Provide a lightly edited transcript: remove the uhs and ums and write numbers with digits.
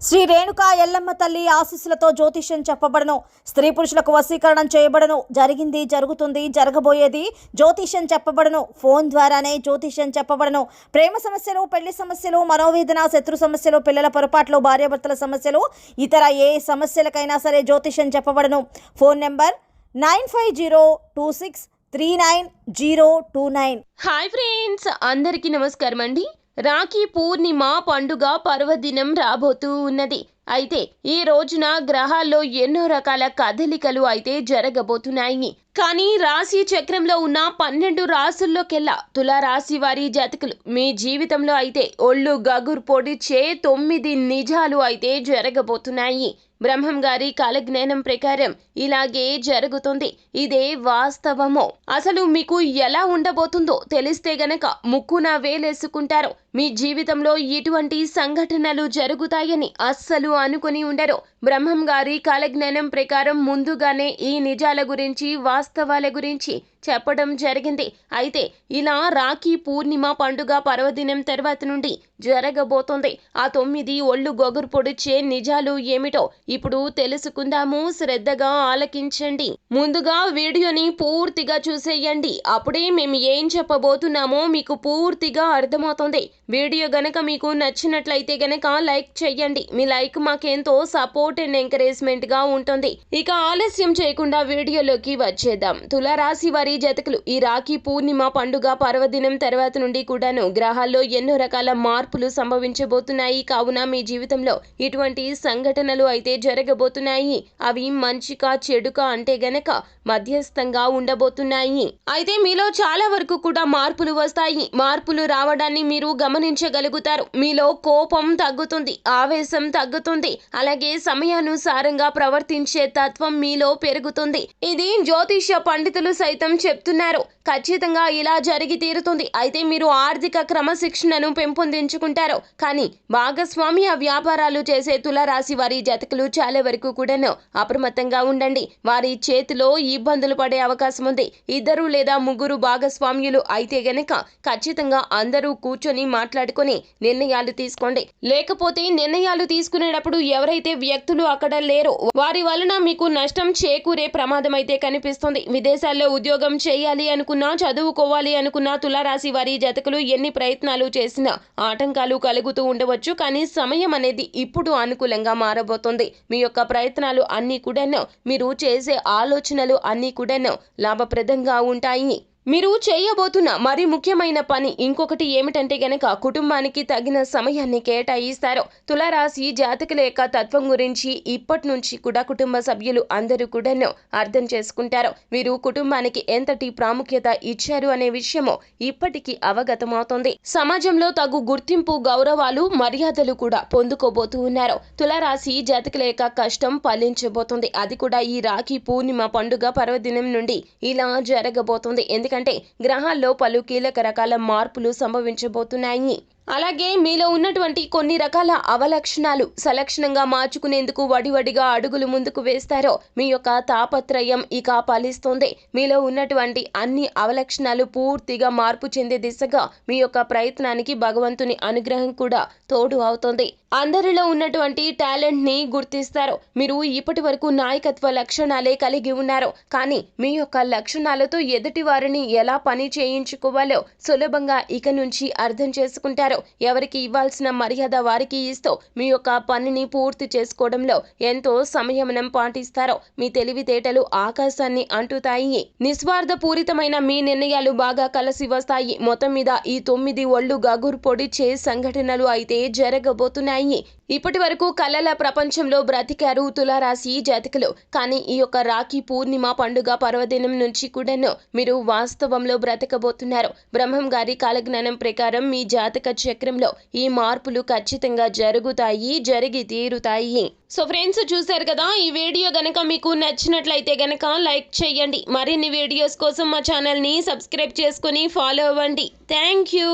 శ్రీ రేణుకా ఎల్లమ్మ తల్లి ఆశీస్సులతో జ్యోతిష్యం చెప్పబడను. స్త్రీ పురుషులకు వశీకరణం చేయబడను. జరిగింది, జరుగుతుంది, జరగబోయేది జ్యోతిష్యం చెప్పబడను. ఫోన్ ద్వారానే జ్యోతిష్యం చెప్పబడను. ప్రేమ సమస్యలు, పెళ్లి సమస్యలు, మనోవేదన, శత్రు సమస్యలు, పిల్లల పొరపాట్లు, భార్యాభర్తల సమస్యలు, ఇతర ఏ సమస్యలకైనా సరే జ్యోతిష్యం చెప్పబడను. Phone number 9502639029. హాయ్ ఫ్రెండ్స్, అందరికీ నమస్కారం అండి. రాఖీ పూర్ణిమ పండుగ పర్వదినం రాబోతూ ఉన్నది. అయితే ఈ రోజున గ్రహాల్లో ఎన్నో రకాల కదలికలు అయితే జరగబోతున్నాయి. కానీ రాశి చక్రంలో ఉన్న 12 రాసుల్లోకెల్లా తులారాశి వారి జాతకులు మీ జీవితంలో అయితే ఒళ్ళు గగురు పొడిచే 9 నిజాలు అయితే జరగబోతున్నాయి. బ్రహ్మం గారి కాలజ్ఞానం ప్రకారం ఇలాగే జరుగుతుంది. ఇదే వాస్తవము. అసలు మీకు ఎలా ఉండబోతుందో తెలిస్తే గనక ముక్కున వేలేసుకుంటారు. మీ జీవితంలో ఇటువంటి సంఘటనలు జరుగుతాయని అస్సలు అనుకుని ఉండరు. బ్రహ్మం గారి కాలజ్ఞానం ప్రకారం ముందుగానే ఈ నిజాల గురించి, వాస్తవాల గురించి చెప్పడం జరిగింది. అయితే ఇలా రాఖీ పూర్ణిమ పండుగ పర్వదినం తర్వాత నుండి జరగబోతోంది. ఆ 9 ఒళ్ళు గొగురు పొడిచే నిజాలు ఏమిటో ఇప్పుడు తెలుసుకుందాము. శ్రద్ధగా ఆలకించండి. ముందుగా వీడియోని పూర్తిగా చూసేయండి. అప్పుడే మేము ఏం చెప్పబోతున్నామో మీకు పూర్తిగా అర్థమవుతుంది. వీడియో గనక మీకు నచ్చినట్లయితే గనక లైక్ చేయండి. మీ లైక్ మాకెంతో సపోర్ట్ అండ్ ఎంకరేజ్మెంట్ గా ఉంటుంది. ఇక ఆలస్యం చేయకుండా వీడియోలోకి వచ్చేద్దాం. తులారాశి వారి జాతకులు ఈ రాఖీ పూర్ణిమ పండుగ పర్వదినం తర్వాత నుండి కూడాను గ్రహాల్లో ఎన్నో రకాల మార్పులు సంభవించబోతున్నాయి. కావున మీ జీవితంలో ఇటువంటి సంఘటనలు అయితే జరగబోతున్నాయి. అవి మంచికా చెడుకా అంటే గనక మధ్యస్థంగా ఉండబోతున్నాయి. అయితే మీలో చాలా వరకు కూడా మార్పులు వస్తాయి. మార్పులు రావడాన్ని మీరు గమనించగలుగుతారు. మీలో కోపం తగ్గుతుంది, ఆవేశం తగ్గుతుంది. అలాగే సమయానుసారంగా ప్రవర్తించే తత్వం మీలో పెరుగుతుంది. ఇది జ్యోతిష్య పండితులు సైతం చెప్తున్నారు. ఖచ్చితంగా ఇలా జరిగి తీరుతుంది. అయితే మీరు ఆర్థిక క్రమశిక్షణను పెంపొందించుకుంటారు. కానీ భాగస్వామ్య వ్యాపారాలు చేసే తులారాశి వారి జాతకులు చాలా వరకు కూడాను అప్రమత్తంగా ఉండండి. వారి చేతిలో ఇబ్బందులు పడే అవకాశం ఉంది. 2 లేదా 3 భాగస్వామ్యులు అయితే గనక ఖచ్చితంగా అందరూ కూర్చొని మాట్లాడుకొని నిర్ణయాలు తీసుకోండి. లేకపోతే నిర్ణయాలు తీసుకునేటప్పుడు ఎవరైతే వ్యక్తులు అక్కడ లేరో వారి వలన మీకు నష్టం చేకూరే ప్రమాదం అయితే కనిపిస్తుంది. విదేశాల్లో ఉద్యోగం చేయాలి అనుకున్నా, చదువుకోవాలి అనుకున్నా తులారాశి వారి జాతకులు ఎన్ని ప్రయత్నాలు చేసినా ఆటంకాలు కలుగుతూ ఉండవచ్చు. కానీ సమయం అనేది ఇప్పుడు అనుకూలంగా మారబోతుంది. మీ యొక్క ప్రయత్నాలు అన్నీ కూడాను, మీరు చేసే ఆలోచనలు అన్నీ కూడాను లాభప్రదంగా ఉంటాయి. మీరు చేయబోతున్న మరి ముఖ్యమైన పని ఇంకొకటి ఏమిటంటే గనక కుటుంబానికి తగిన సమయాన్ని కేటాయిస్తారు. తులారాశి జాతకుల యొక్క తత్వం గురించి ఇప్పటి నుంచి కూడా కుటుంబ సభ్యులు అందరూ కూడాను అర్థం చేసుకుంటారు. వీరు కుటుంబానికి ఎంతటి ప్రాముఖ్యత ఇచ్చారు అనే విషయము ఇప్పటికీ అవగతమవుతుంది. సమాజంలో తగు గుర్తింపు, గౌరవాలు, మర్యాదలు కూడా పొందుకోబోతూ ఉన్నారు. తులారాశి జాతకుల యొక్క కష్టం ఫలించబోతుంది. అది కూడా ఈ రాఖీ పూర్ణిమ పండుగ పర్వదినం నుండి ఇలా జరగబోతుంది. ఎందుకంటే గ్రహాల్లో పలు కీలక రకాల మార్పులు సంభవించబోతున్నాయి. అలాగే మీలో ఉన్నటువంటి కొన్ని రకాల అవలక్షణాలు సలక్షణంగా మార్చుకునేందుకు వడివడిగా అడుగులు ముందుకు వేస్తారో మీ యొక్క తాపత్రయం ఇక ఫలిస్తుంది. మీలో ఉన్నటువంటి అన్ని అవలక్షణాలు పూర్తిగా మార్పు చెందే దిశగా మీ యొక్క ప్రయత్నానికి భగవంతుని అనుగ్రహం కూడా తోడు అవుతుంది. అందరిలో ఉన్నటువంటి టాలెంట్ ని గుర్తిస్తారు. మీరు ఇప్పటి వరకు నాయకత్వ లక్షణాలే కలిగి ఉన్నారు. కానీ మీ యొక్క లక్షణాలతో ఎదుటి వారిని ఎలా పని చేయించుకోవాలో సులభంగా ఇక నుంచి అర్థం చేసుకుంటారు. ఎవరికి ఇవ్వాల్సిన మర్యాద వారికి ఇస్తూ మీ యొక్క పనిని పూర్తి చేసుకోవడంలో ఎంతో సంయమనం పాటిస్తారో మీ తెలివితేటలు ఆకాశాన్ని అంటుతాయి. నిస్వార్థ పూరితమైన మీ నిర్ణయాలు బాగా కలిసి వస్తాయి. మొత్తం మీద ఈ 9 ఒళ్ళు గగురు పొడిచే సంఘటనలు అయితే జరగబోతున్నాయి. ఇప్పటి వరకు కళల ప్రపంచంలో బ్రతికారు తులారాశి జాతకులు. కానీ ఈ యొక్క రాఖీ పూర్ణిమ పండుగ పర్వదినం నుంచి కూడాను మీరు వాస్తవంలో బ్రతకబోతున్నారు. బ్రహ్మం గారి కాలజ్ఞానం ప్రకారం మీ జాతక చక్రంలో ఈ మార్పులు ఖచ్చితంగా జరుగుతాయి, జరిగి తీరుతాయి. సో ఫ్రెండ్స్, చూసారు కదా, ఈ వీడియో గనక మీకు నచ్చినట్లయితే గనక లైక్ చేయండి. మరిన్ని వీడియోస్ కోసం మా ఛానల్ని సబ్స్క్రైబ్ చేసుకుని ఫాలో అవ్వండి. Thank you.